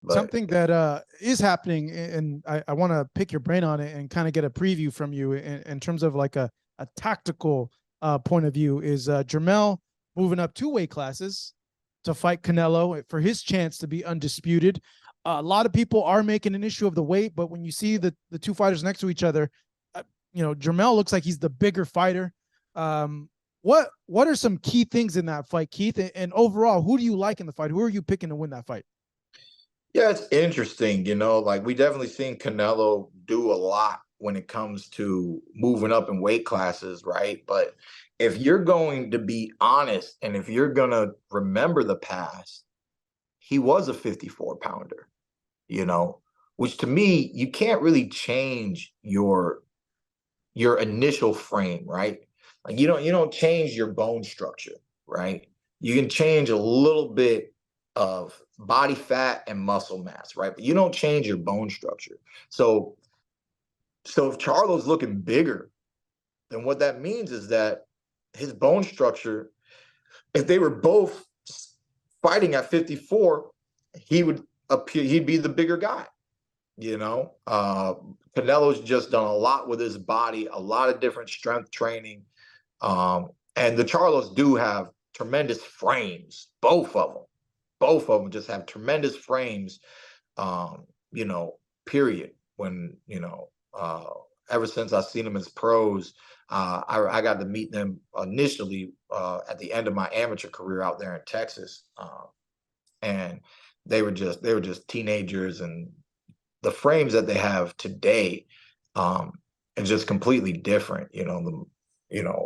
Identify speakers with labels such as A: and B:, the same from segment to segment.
A: But
B: Something that is happening, and I want to pick your brain on it and kind of get a preview from you in terms of like a tactical point of view, is Jermell moving up 2 weight classes to fight Canelo for his chance to be undisputed. A lot of people are making an issue of the weight, but when you see the two fighters next to each other, Jermell looks like he's the bigger fighter. What are some key things in that fight, Keith? And overall, who do you like in the fight? Who are you picking to win that fight?
A: yeah, it's interesting, like we definitely seen Canelo do a lot when it comes to moving up in weight classes, right? But if you're going to be honest and if you're going to remember the past, he was a 54 pounder, you know, which to me, you can't really change your initial frame, right? Like you don't change your bone structure, right? You can change a little bit of body fat and muscle mass, right? But you don't change your bone structure. So if Charlo's looking bigger, then what that means is that his bone structure, if they were both fighting at 54, he'd be the bigger guy. Canelo's just done a lot with his body, a lot of different strength training. And the Charlos do have tremendous frames, both of them. Both of them just have tremendous frames, period. When, ever since I've seen them as pros, I got to meet them initially at the end of my amateur career out there in Texas. And they were just teenagers, and the frames that they have today is just completely different.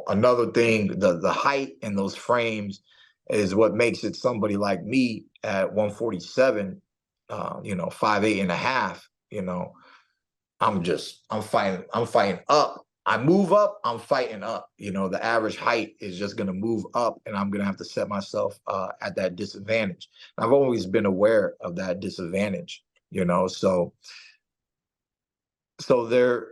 A: Another thing, the height in those frames is what makes it somebody like me at 147, 5'8" and a half. I'm fighting up. I move up, I'm fighting up. The average height is just going to move up, and I'm going to have to set myself at that disadvantage. I've always been aware of that disadvantage, so there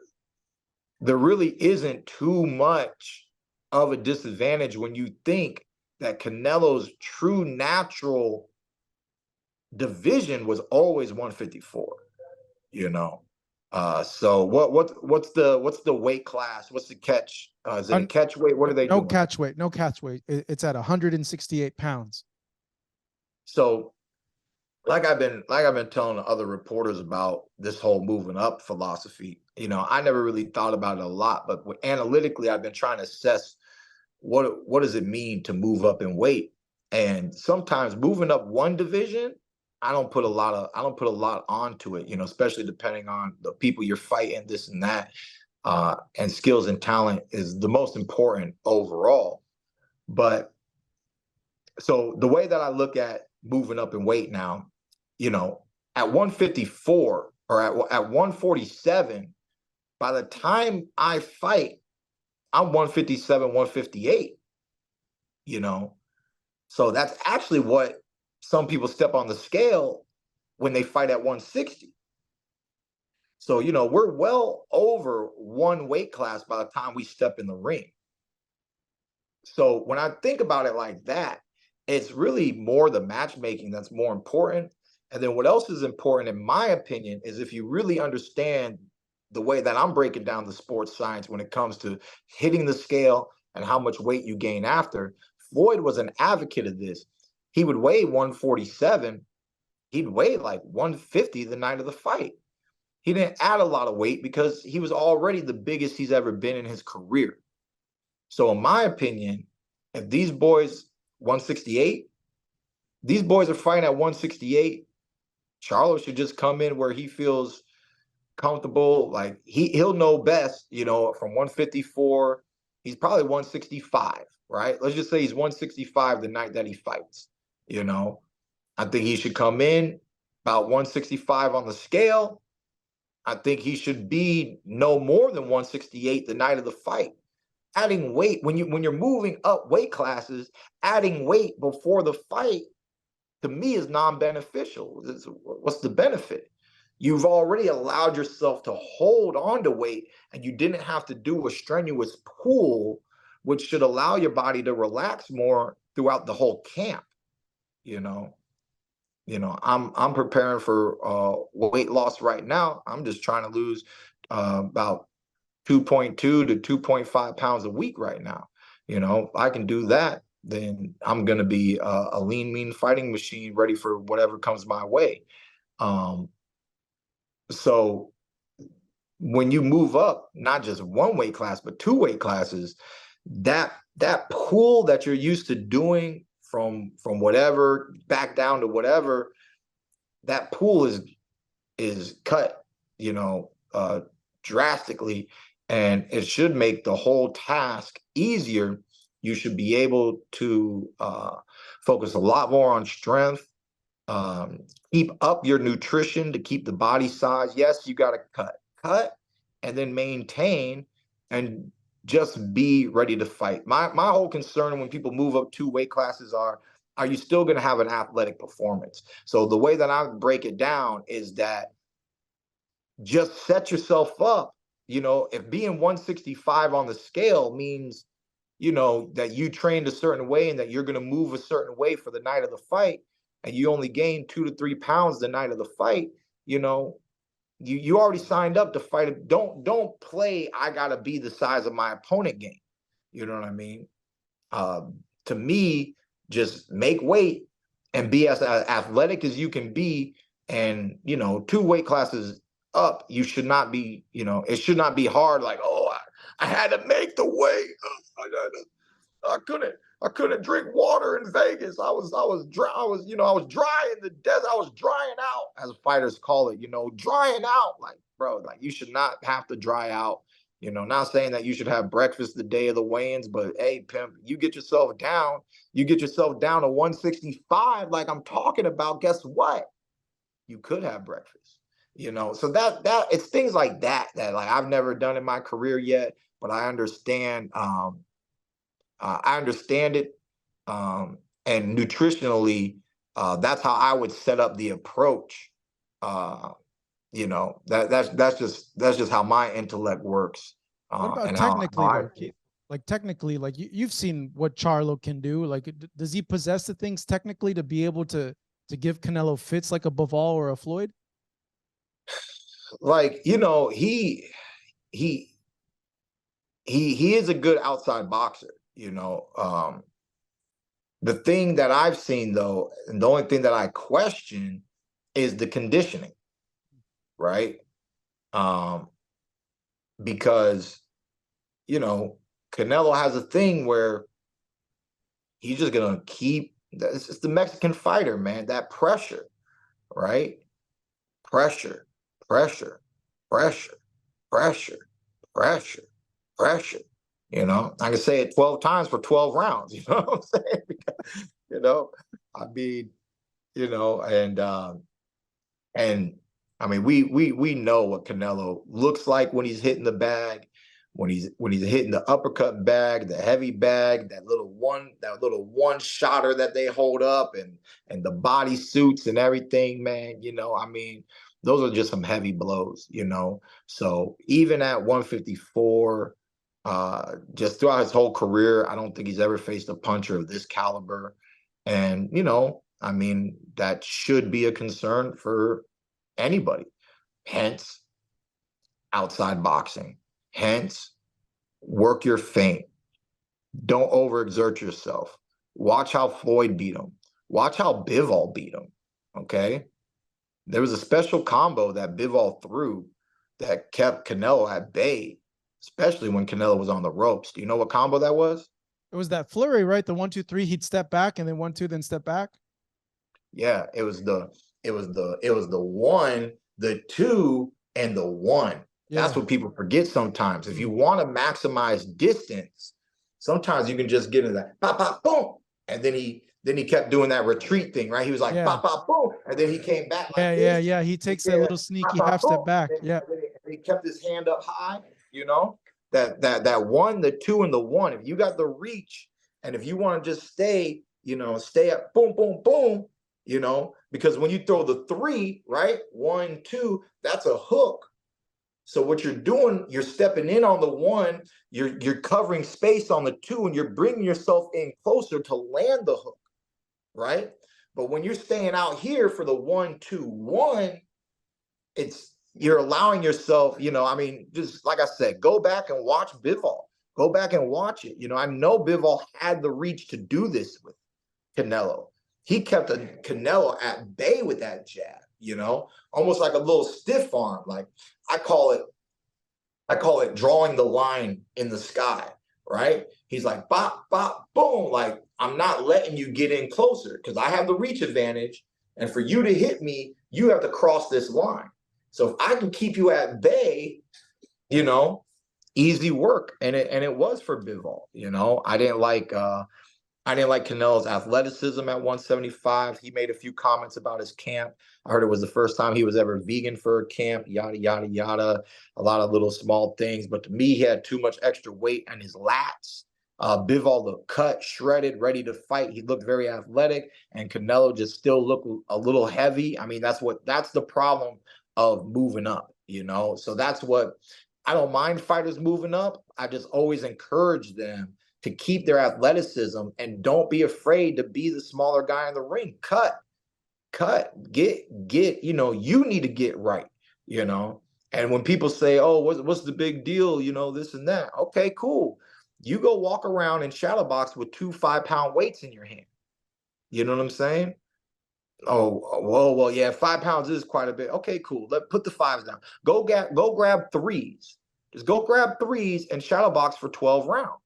A: really isn't too much of a disadvantage when you think that Canelo's true natural division was always 154, So what's the weight class? What's the catch? Is it a catch weight? What are they doing?
B: No catch weight. It's at 168 pounds. So
A: like I've been telling other reporters about this whole moving up philosophy, I never really thought about it a lot, but analytically, I've been trying to assess what does it mean to move up in weight. And sometimes moving up one division, I don't put a lot onto it, especially depending on the people you're fighting, this and that. And skills and talent is the most important overall. But so the way that I look at moving up in weight now, at 154 or at 147, by the time I fight, I'm 157, 158, So that's actually what some people step on the scale when they fight at 160. So, we're well over one weight class by the time we step in the ring. So when I think about it like that, it's really more the matchmaking that's more important. And then what else is important, in my opinion, is if you really understand the way that I'm breaking down the sports science when it comes to hitting the scale and how much weight you gain after. Floyd was an advocate of this. He would weigh 147. He'd weigh like 150 the night of the fight. He didn't add a lot of weight because he was already the biggest he's ever been in his career. So in my opinion, if these boys 168, these boys are fighting at 168, Charlo should just come in where he feels comfortable. Like he'll know best, from 154, he's probably 165, right? Let's just say he's 165 the night that he fights. I think he should come in about 165 on the scale. I think he should be no more than 168 the night of the fight. Adding weight, when you're moving up weight classes, adding weight before the fight, to me, is non-beneficial. What's the benefit? You've already allowed yourself to hold on to weight, and you didn't have to do a strenuous pull, which should allow your body to relax more throughout the whole camp, I'm preparing for weight loss right now. I'm just trying to lose about 2.2 to 2.5 pounds a week right now. If I can do that, then I'm going to be a lean, mean fighting machine ready for whatever comes my way. Um, so when you move up, not just one weight class, but two weight classes, that pull that you're used to doing from whatever back down to whatever, that pool is cut, you know, uh, drastically, and it should make the whole task easier. You should be able to focus a lot more on strength, um, keep up your nutrition to keep the body size. Yes, you got to cut, and then maintain, and just be ready to fight. My whole concern when people move up two weight classes are you still going to have an athletic performance? So the way that I break it down is that just set yourself up. If being 165 on the scale means, that you trained a certain way and that you're going to move a certain way for the night of the fight, and you only gain 2 to 3 pounds the night of the fight, you already signed up to fight it. Don't play I gotta be the size of my opponent game. You know what I mean? To me, just make weight and be as athletic as you can be. And two weight classes up, you should not be, it should not be hard, like, oh, I had to make the weight. I couldn't drink water in Vegas. I was dry. I was dry in the desert. I was drying out, as fighters call it, drying out. Like, bro, like, you should not have to dry out. Not saying that you should have breakfast the day of the weigh-ins, but hey, pimp, you get yourself down to 165, like I'm talking about. Guess what? You could have breakfast. So that it's things like that like I've never done in my career yet, but I understand it. And nutritionally, that's how I would set up the approach. That's just how my intellect works.
B: What about
A: And how
B: technically
A: I
B: though, Keith? Like technically, like you've seen what Charlo can do. Like, does he possess the things technically to be able to give Canelo fits like a Bivol or a Floyd?
A: like, he he is a good outside boxer. The thing that I've seen though, and the only thing that I question is the conditioning, right? Um, because Canelo has a thing where he's just gonna keep. It's just the Mexican fighter, man. That pressure, right? Pressure, pressure, pressure, pressure, pressure, pressure. I can say it 12 times for 12 rounds. You know what I'm saying? Because, I mean, and I mean, we know what Canelo looks like when he's hitting the bag, when he's hitting the uppercut bag, the heavy bag, that little one shotter that they hold up, and the body suits and everything, man. I mean, those are just some heavy blows. So even at 154, just throughout his whole career, I don't think he's ever faced a puncher of this caliber. And I mean, that should be a concern for anybody. Hence, outside boxing. Hence, work your feint. Don't overexert yourself. Watch how Floyd beat him. Watch how Bivol beat him. Okay? There was a special combo that Bivol threw that kept Canelo at bay, especially when Canelo was on the ropes. Do you know what combo that was?
B: It was that flurry, right? The 1-2-3, he'd step back and then 1-2, then step back.
A: Yeah, it was the one, the two, and the one. That's
B: Yeah.
A: what people forget sometimes. If you want to maximize distance, sometimes you can just get into that pop, pop, boom. And then he kept doing that retreat thing, right? He was like
B: Yeah.
A: pop, pop, boom, and then he came back
B: Yeah.
A: like
B: Yeah.
A: this.
B: Yeah. He takes that
A: Yeah,
B: little
A: pop,
B: sneaky
A: pop,
B: half step
A: boom.
B: back.
A: And
B: Yeah.
A: then he kept his hand up high, that one, the two, and the one. If you got the reach, and if you want to just stay at boom, boom, boom, because when you throw the three, right, 1, 2, that's a hook. So what you're doing, you're stepping in on the one, you're covering space on the two, and you're bringing yourself in closer to land the hook, right? But when you're staying out here for the 1-2-1, you're allowing yourself, I mean, just like I said, go back and watch Bivol. Go back and watch it. I know Bivol had the reach to do this with Canelo. He kept Canelo at bay with that jab, almost like a little stiff arm. Like I call it drawing the line in the sky, right? He's like, bop, bop, boom. Like, I'm not letting you get in closer because I have the reach advantage. And for you to hit me, you have to cross this line. So if I can keep you at bay, easy work. And it was for Bivol. I didn't like Canelo's athleticism at 175. He made a few comments about his camp. I heard it was the first time he was ever vegan for a camp, yada, yada, yada. A lot of little small things. But to me, he had too much extra weight on his lats. Bivol looked cut, shredded, ready to fight. He looked very athletic, and Canelo just still looked a little heavy. I mean, that's the problem of moving up, So that's what I don't mind fighters moving up. I just always encourage them to keep their athleticism and don't be afraid to be the smaller guy in the ring. Cut, get, you need to get right, And when people say, oh, what's the big deal, this and that. Okay, cool. You go walk around in shadow box with 2 5-pound weights in your hand. You know what I'm saying? Oh, well, yeah, 5 pounds is quite a bit. Okay, cool. Put the fives down. Go grab threes. Just go grab threes and shadow box for 12 rounds.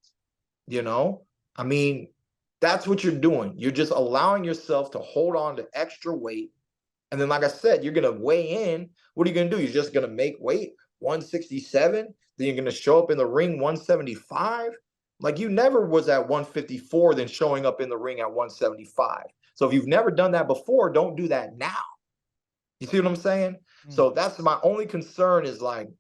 A: I mean, that's what you're doing. You're just allowing yourself to hold on to extra weight. And then, like I said, you're going to weigh in. What are you going to do? You're just going to make weight 167. Then you're going to show up in the ring 175. Like you never was at 154, then showing up in the ring at 175. So if you've never done that before, don't do that now. You see what I'm saying? So that's my only concern is like,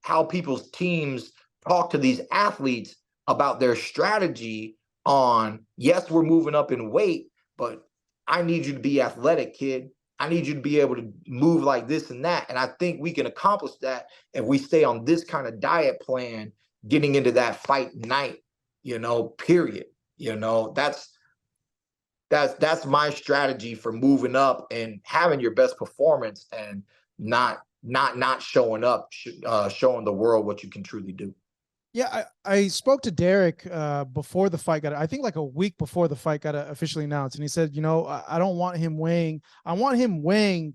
A: how people's teams talk to these athletes about their strategy on, yes, we're moving up in weight, but I need you to be athletic, kid. I need you to be able to move like this and that. And I think we can accomplish that if we stay on this kind of diet plan, getting into that fight night, period. That's my strategy for moving up and having your best performance and not showing up, showing the world what you can truly do.
B: Yeah, I spoke to Derek before the fight I think like a week before the fight got officially announced. And he said, I don't want him weighing. I want him weighing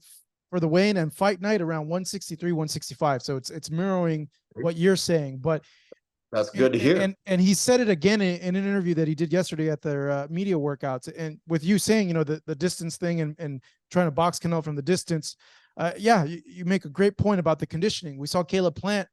B: for the weigh-in and fight night around 163, 165. So it's mirroring what you're saying. But
A: that's good to hear.
B: And he said it again in an interview that he did yesterday at their media workouts. And with you saying, the distance thing and trying to box Canelo from the distance. You make a great point about the conditioning. We saw Caleb Plant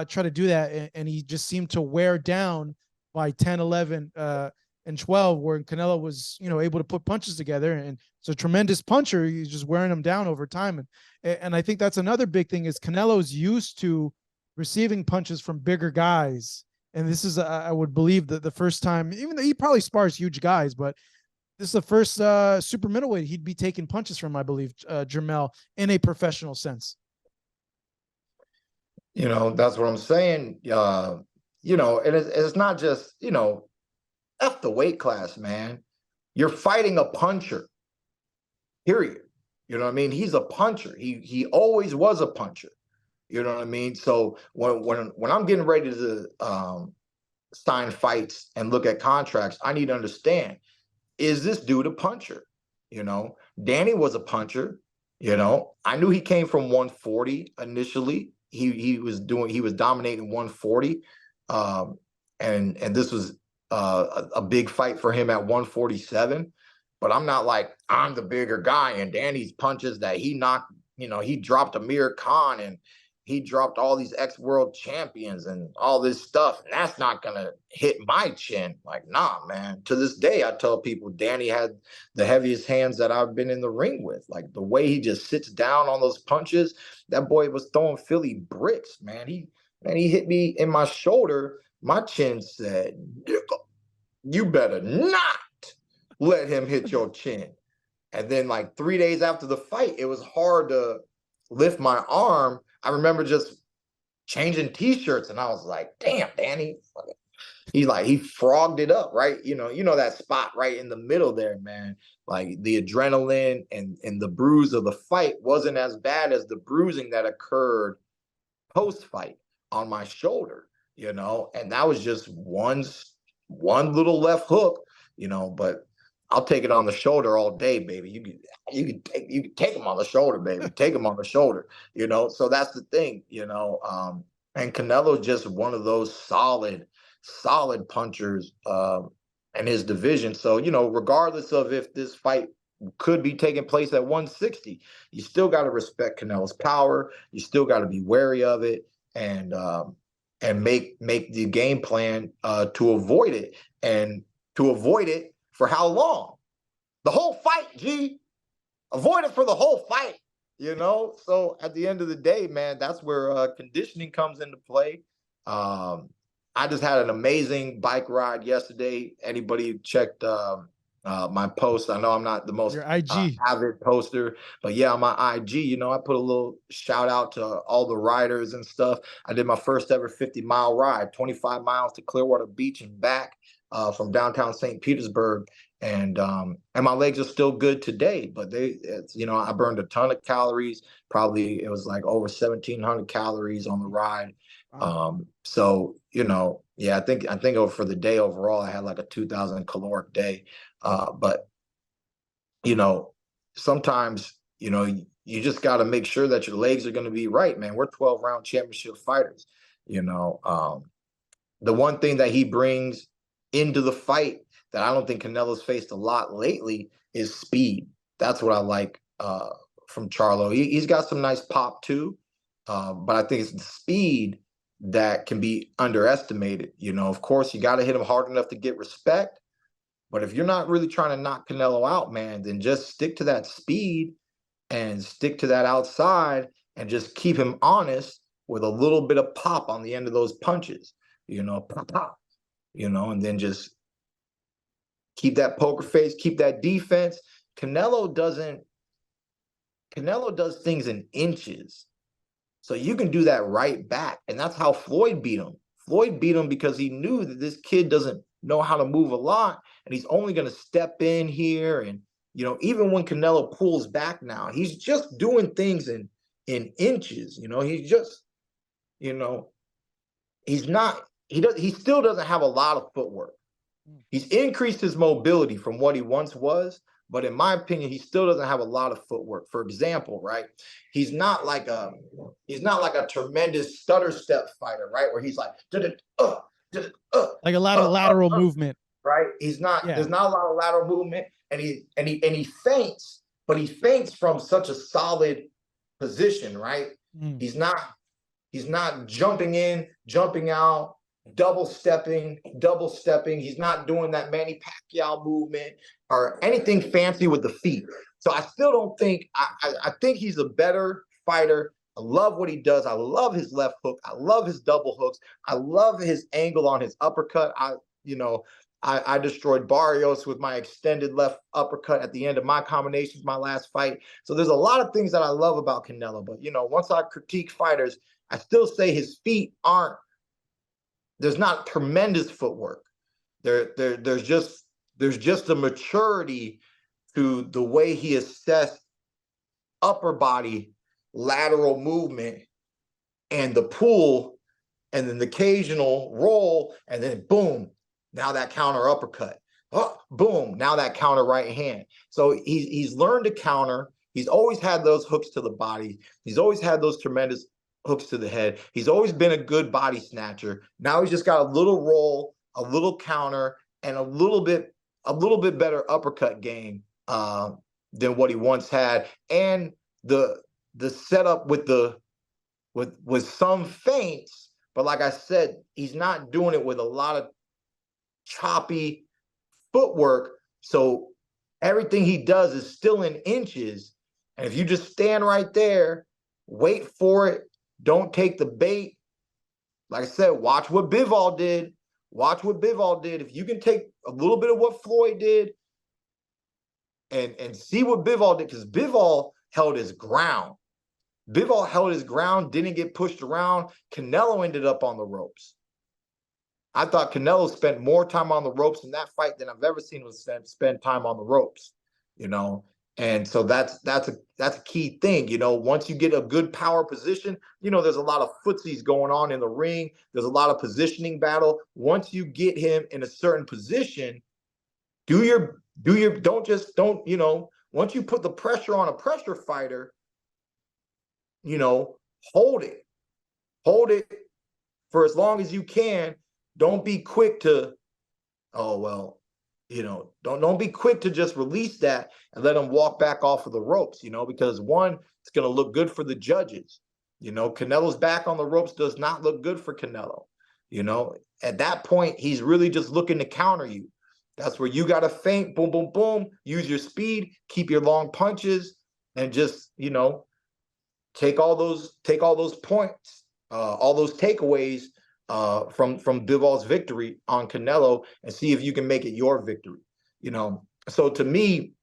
B: try to do that, and he just seemed to wear down by 10, 11, and 12, where Canelo was, able to put punches together. And it's a tremendous puncher. He's just wearing them down over time. And I think that's another big thing is Canelo's used to receiving punches from bigger guys. And this is, I would believe, that the first time, even though he probably spars huge guys, but this is the first super middleweight he'd be taking punches from, I believe, Jermell, in a professional sense.
A: That's what I'm saying. And it's not just, F the weight class, man. You're fighting a puncher, period. You know what I mean? He's a puncher. He always was a puncher. You know what I mean? So when I'm getting ready to sign fights and look at contracts, I need to understand, is this dude a puncher? Danny was a puncher. I knew he came from 140 initially. He was dominating 140. And this was a big fight for him at 147. But I'm not like, I'm the bigger guy, and Danny's punches that he knocked, he dropped Amir Khan and he dropped all these ex-world champions and all this stuff, and that's not gonna hit my chin. Like, nah, man. To this day, I tell people Danny had the heaviest hands that I've been in the ring with. Like the way he just sits down on those punches, that boy was throwing Philly bricks, man. He hit me in my shoulder. My chin said, you better not let him hit your chin. And then like 3 days after the fight, it was hard to lift my arm. I remember just changing t-shirts, and I was like, damn, Danny, he frogged it up, right? You know that spot right in the middle there, man. Like the adrenaline and the bruise of the fight wasn't as bad as the bruising that occurred post fight on my shoulder, and that was just one little left hook, but I'll take it on the shoulder all day, baby. You can take them on the shoulder, baby. Take them on the shoulder, So that's the thing, and Canelo's just one of those solid punchers in his division. So, regardless of if this fight could be taking place at 160, you still got to respect Canelo's power. You still got to be wary of it and make the game plan to avoid it, and to avoid it for how long? The whole fight, G. Avoid it for the whole fight, So at the end of the day, man, that's where conditioning comes into play. I just had an amazing bike ride yesterday. Anybody checked my post? I know I'm not the most
B: Your IG.
A: avid poster, but yeah, on my IG, I put a little shout out to all the riders and stuff. I did my first ever 50-mile ride, 25 miles to Clearwater Beach and back from downtown St. Petersburg. And my legs are still good today, but I burned a ton of calories. Probably it was like over 1,700 calories on the ride.
B: Wow.
A: So, yeah, I think for the day overall, I had like a 2,000 caloric day. But, sometimes, you just got to make sure that your legs are going to be right, man. We're 12-round championship fighters. The one thing that he brings into the fight that I don't think Canelo's faced a lot lately is speed. That's what I like from Charlo. He's got some nice pop too, but I think it's the speed that can be underestimated. Of course, you got to hit him hard enough to get respect. But if you're not really trying to knock Canelo out, man, then just stick to that speed and stick to that outside and just keep him honest with a little bit of pop on the end of those punches, pop, pop, and then just keep that poker face, keep that defense. Canelo does things in inches. So you can do that right back. And that's how Floyd beat him. Floyd beat him because he knew that this kid doesn't know how to move a lot, and he's only going to step in here. And, even when Canelo pulls back now, he's just doing things in inches. He's just, he still doesn't have a lot of footwork. He's increased his mobility from what he once was, but in my opinion, he still doesn't have a lot of footwork. For example, right? He's not like a tremendous stutter step fighter, right? Where he's like,
B: like a lot of lateral movement,
A: right? He's not. Yeah. There's not a lot of lateral movement, and he feints, but he feints from such a solid position, right? He's not jumping in, jumping out, double stepping. He's not doing that Manny Pacquiao movement or anything fancy with the feet. So I still don't think, I think he's a better fighter. I love what he does. I love his left hook. I love his double hooks. I love his angle on his uppercut. I destroyed Barrios with my extended left uppercut at the end of my combinations, my last fight. So there's a lot of things that I love about Canelo. But, once I critique fighters, I still say his feet there's not tremendous footwork. There's just a maturity to the way he assessed upper body lateral movement and the pull, and then the occasional roll, and then boom, now that counter uppercut. Oh, boom, now that counter right hand. So he's learned to counter. He's always had those hooks to the body. He's always had those tremendous hooks to the head. He's always been a good body snatcher. Now he's just got a little roll, a little counter, and a little bit better uppercut game than what he once had. And the setup with some feints, but like I said, he's not doing it with a lot of choppy footwork. So everything he does is still in inches. And if you just stand right there, wait for it, don't take the bait. Like I said, watch what Bivol did. If you can take a little bit of what Floyd did and see what Bivol did, because Bivol held his ground. Didn't get pushed around. Canelo ended up on the ropes. I thought Canelo spent more time on the ropes in that fight than I've ever seen him spend time on the ropes, you know. And so that's a key thing, you know. Once you get a good power position, you know, there's a lot of footsies going on in the ring. There's a lot of positioning battle. Once you get him in a certain position, don't, you know, once you put the pressure on a pressure fighter, you know, hold it. Hold it for as long as you can. Don't be quick to, oh well, you know, don't be quick to just release that and let them walk back off of the ropes, you know, because one, it's going to look good for the judges. You know, Canelo's back on the ropes does not look good for Canelo. You know, at that point, he's really just looking to counter you. That's where you got to feint, boom, boom, boom, use your speed, keep your long punches, and just, you know, take all those points, all those takeaways from Bivol victory on Canelo, and see if you can make it your victory. You know, so to me,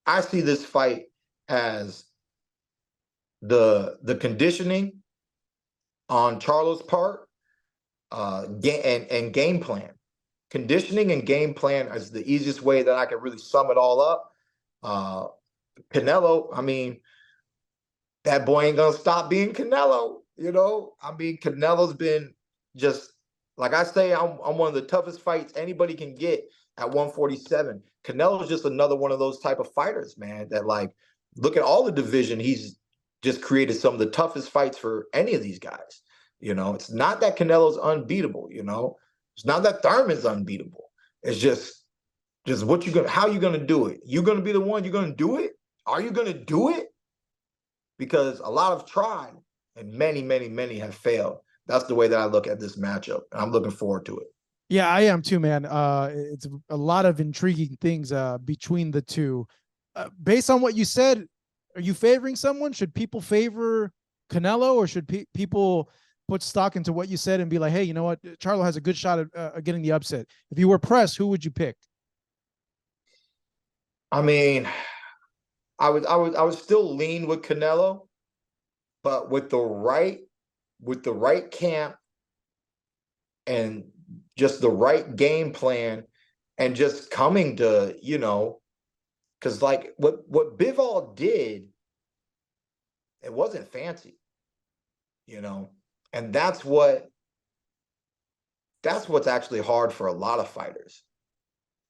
A: I see this fight as the conditioning on Charlo's part, and game plan. Conditioning and game plan is the easiest way that I can really sum it all up. Canelo, I mean, that boy ain't gonna stop being Canelo. You know, I mean, Canelo's been just, like I say, I'm one of the toughest fights anybody can get at 147. Canelo's just another one of those type of fighters, man, that, like, look at all the division. He's just created some of the toughest fights for any of these guys. You know, it's not that Canelo's unbeatable, you know. It's not that Thurman's unbeatable. It's just what you gonna, how you gonna do it? You gonna be the one, you gonna do it? Are you gonna do it? Because a lot have tried and many, many, many have failed. That's the way that I look at this matchup, and I'm looking forward to it.
B: Yeah, I am too, man. It's a lot of intriguing things between the two. Based on what you said, are you favoring someone? Should people favor Canelo, or should people put stock into what you said and be like, hey, you know what, Charlo has a good shot at getting the upset? If you were pressed, who would you pick?
A: I mean, I would still lean with Canelo, but with the right camp and just the right game plan, and just coming to, you know, because like what Bivol did, it wasn't fancy, you know, and that's what's actually hard for a lot of fighters.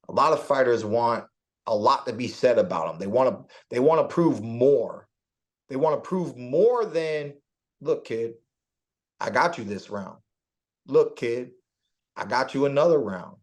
A: A lot of fighters want a lot to be said about them. They want to prove more. They want to prove more than, look, kid, I got you this round. Look, kid, I got you another round.